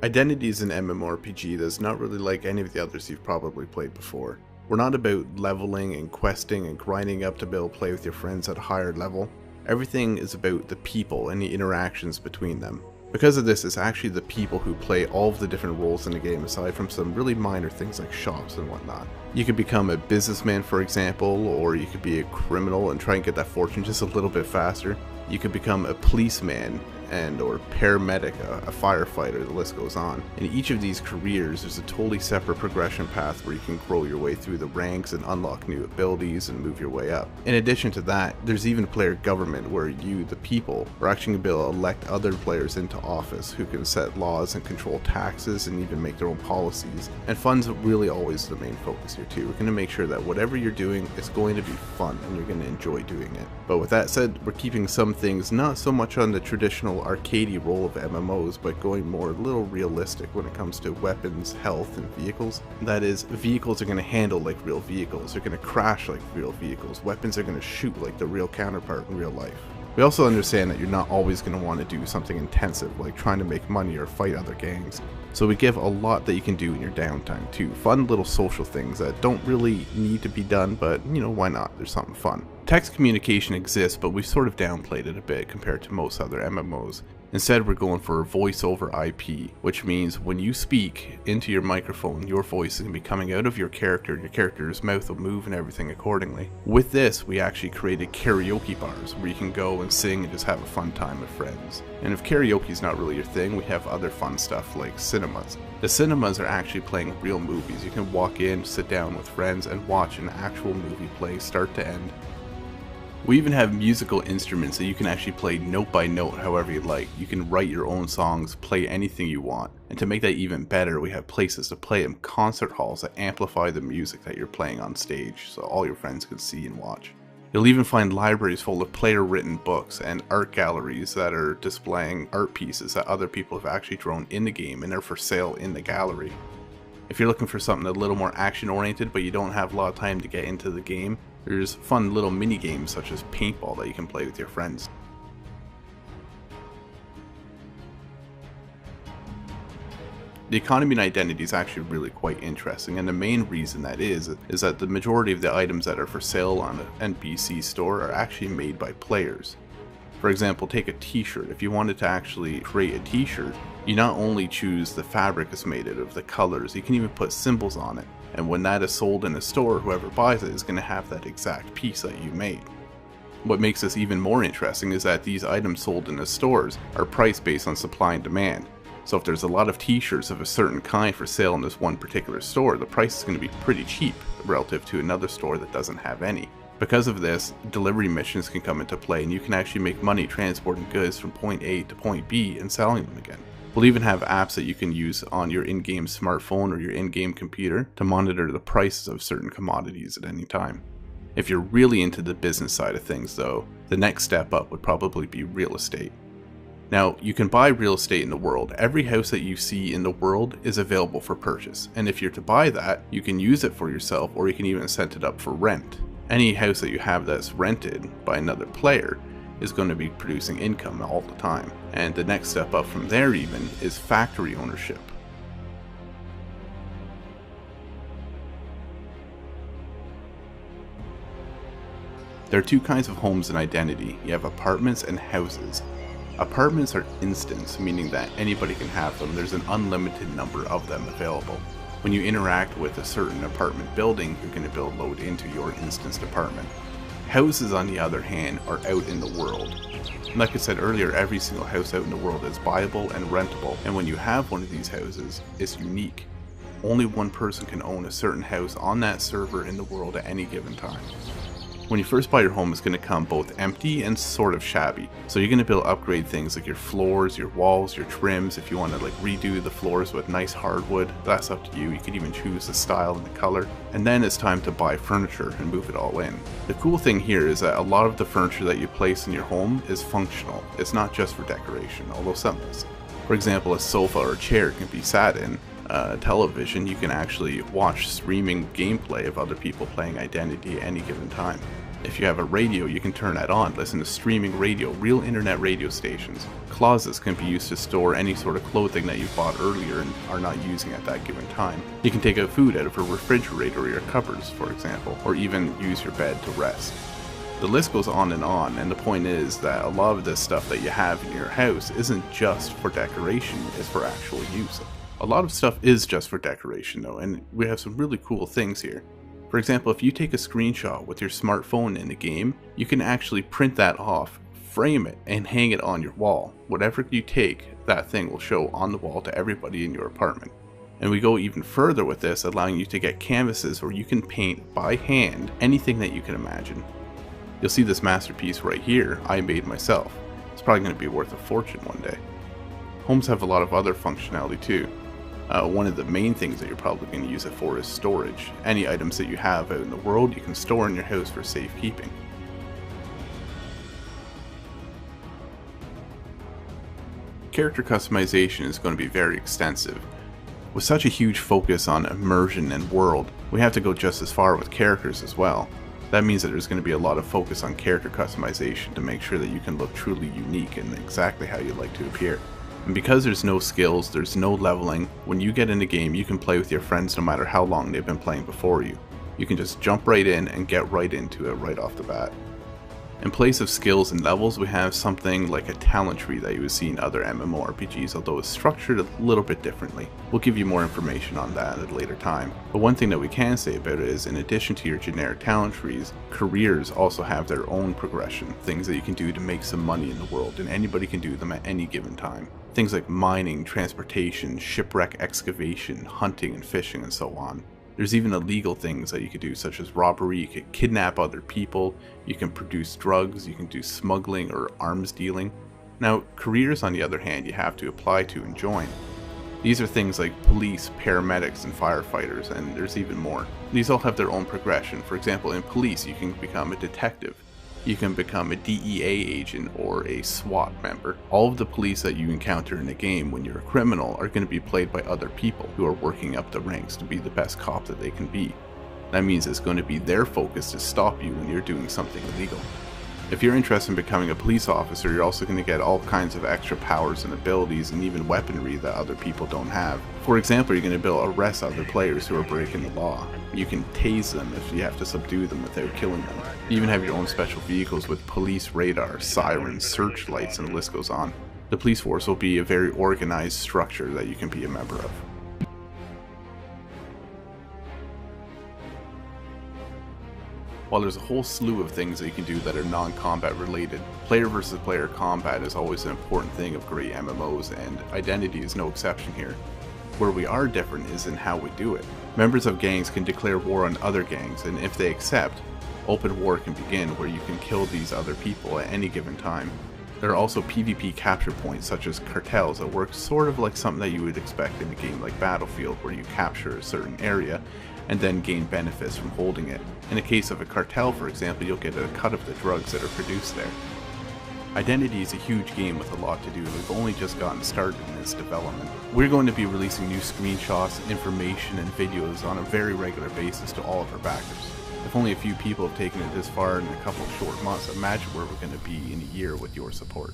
Identity is an MMORPG that's not really like any of the others you've probably played before. We're not about leveling and questing and grinding up to be able to play with your friends at a higher level. Everything is about the people and the interactions between them. Because of this, it's actually the people who play all of the different roles in the game aside from some really minor things like shops and whatnot. You could become a businessman, for example, or you could be a criminal and try and get that fortune just a little bit faster. You could become a policeman or paramedic, a firefighter, the list goes on. In each of these careers, there's a totally separate progression path where you can grow your way through the ranks and unlock new abilities and move your way up. In addition to that, there's even player government where you, the people, are actually going to be able to elect other players into office who can set laws and control taxes and even make their own policies. And fun's really always the main focus here too. We're going to make sure that whatever you're doing is going to be fun and you're going to enjoy doing it. But with that said, we're keeping some things not so much on the traditional arcadey role of MMOs, but going more a little realistic when it comes to weapons, health, and vehicles. That is, vehicles are going to handle like real vehicles, they're going to crash like real vehicles, weapons are going to shoot like the real counterpart in real life. We also understand that you're not always going to want to do something intensive like trying to make money or fight other gangs. So we give a lot that you can do in your downtime too. Fun little social things that don't really need to be done, but you know, why not? There's something fun. Text communication exists, but we've sort of downplayed it a bit compared to most other MMOs. Instead, we're going for voice over IP, which means when you speak into your microphone, your voice is going to be coming out of your character, and your character's mouth will move and everything accordingly. With this, we actually created karaoke bars where you can go and sing and just have a fun time with friends. And if karaoke is not really your thing, we have other fun stuff like cinemas. The cinemas are actually playing real movies. You can walk in, sit down with friends, and watch an actual movie play start to end. We even have musical instruments that you can actually play note by note however you like. You can write your own songs, play anything you want. And to make that even better, we have places to play them, concert halls that amplify the music that you're playing on stage so all your friends can see and watch. You'll even find libraries full of player-written books and art galleries that are displaying art pieces that other people have actually drawn in the game and they're for sale in the gallery. If you're looking for something a little more action-oriented but you don't have a lot of time to get into the game, there's fun little mini games such as paintball that you can play with your friends. The economy and identity is actually really quite interesting, and the main reason that is that the majority of the items that are for sale on an NPC store are actually made by players. For example, take a t-shirt. If you wanted to actually create a t-shirt, you not only choose the fabric it's made out of, the colors, you can even put symbols on it. And when that is sold in a store, whoever buys it is going to have that exact piece that you made. What makes this even more interesting is that these items sold in the stores are priced based on supply and demand. So if there's a lot of t-shirts of a certain kind for sale in this one particular store, the price is going to be pretty cheap relative to another store that doesn't have any. Because of this, delivery missions can come into play and you can actually make money transporting goods from point A to point B and selling them again. We'll even have apps that you can use on your in-game smartphone or your in-game computer to monitor the prices of certain commodities at any time. If you're really into the business side of things though, the next step up would probably be real estate. Now, you can buy real estate in the world. Every house that you see in the world is available for purchase, and if you're to buy that, you can use it for yourself or you can even set it up for rent. Any house that you have that's rented by another player is going to be producing income all the time. And the next step up from there even is factory ownership. There are two kinds of homes in Identity. You have apartments and houses. Apartments are instants, meaning that anybody can have them. There's an unlimited number of them available. When you interact with a certain apartment building, you're going to build load into your instanced apartment. Houses, on the other hand, are out in the world. Like I said earlier, every single house out in the world is buyable and rentable, and when you have one of these houses, it's unique. Only one person can own a certain house on that server in the world at any given time. When you first buy your home, it's going to come both empty and sort of shabby. So you're going to be able to upgrade things like your floors, your walls, your trims. If you want to like redo the floors with nice hardwood, that's up to you. You can even choose the style and the color. And then it's time to buy furniture and move it all in. The cool thing here is that a lot of the furniture that you place in your home is functional. It's not just for decoration, although some is. For example, a sofa or a chair can be sat in. Television, you can actually watch streaming gameplay of other people playing Identity at any given time. If you have a radio, you can turn that on, listen to streaming radio, real internet radio stations. Closets can be used to store any sort of clothing that you bought earlier and are not using at that given time. You can take out food out of a refrigerator or your cupboards, for example, or even use your bed to rest. The list goes on, and the point is that a lot of this stuff that you have in your house isn't just for decoration, it's for actual use. A lot of stuff is just for decoration though, and we have some really cool things here. For example, if you take a screenshot with your smartphone in a game, you can actually print that off, frame it, and hang it on your wall. Whatever you take, that thing will show on the wall to everybody in your apartment. And we go even further with this, allowing you to get canvases where you can paint by hand anything that you can imagine. You'll see this masterpiece right here, I made myself. It's probably going to be worth a fortune one day. Homes have a lot of other functionality too. One of the main things that you're probably going to use it for is storage. Any items that you have out in the world you can store in your house for safekeeping. Character customization is going to be very extensive. With such a huge focus on immersion and world, we have to go just as far with characters as well. That means that there's going to be a lot of focus on character customization to make sure that you can look truly unique and exactly how you'd like to appear. And because there's no skills, there's no leveling, when you get in the game you can play with your friends no matter how long they've been playing before you. You can just jump right in and get right into it right off the bat. In place of skills and levels, we have something like a talent tree that you would see in other MMORPGs, although it's structured a little bit differently. We'll give you more information on that at a later time. But one thing that we can say about it is, in addition to your generic talent trees, careers also have their own progression, things that you can do to make some money in the world, and anybody can do them at any given time. Things like mining, transportation, shipwreck excavation, hunting and fishing, and so on. There's even illegal things that you could do, such as robbery. You could kidnap other people, you can produce drugs, you can do smuggling or arms dealing. Now, careers on the other hand, you have to apply to and join. These are things like police, paramedics, and firefighters, and there's even more. These all have their own progression. For example, in police you can become a detective. You can become a DEA agent or a SWAT member. All of the police that you encounter in a game when you're a criminal are going to be played by other people who are working up the ranks to be the best cop that they can be. That means it's going to be their focus to stop you when you're doing something illegal. If you're interested in becoming a police officer, you're also going to get all kinds of extra powers and abilities and even weaponry that other people don't have. For example, you're going to be able to arrest other players who are breaking the law. You can tase them if you have to subdue them without killing them. You even have your own special vehicles with police radar, sirens, searchlights, and the list goes on. The police force will be a very organized structure that you can be a member of. While there's a whole slew of things that you can do that are non-combat related, player versus player combat is always an important thing of great MMOs, and Identity is no exception here. Where we are different is in how we do it. Members of gangs can declare war on other gangs, and if they accept, open war can begin where you can kill these other people at any given time. There are also PvP capture points such as cartels that work sort of like something that you would expect in a game like Battlefield, where you capture a certain area and then gain benefits from holding it. In the case of a cartel, for example, you'll get a cut of the drugs that are produced there. Identity is a huge game with a lot to do, and we've only just gotten started in its development. We're going to be releasing new screenshots, information, and videos on a very regular basis to all of our backers. If only a few people have taken it this far in a couple of short months, imagine where we're going to be in a year with your support.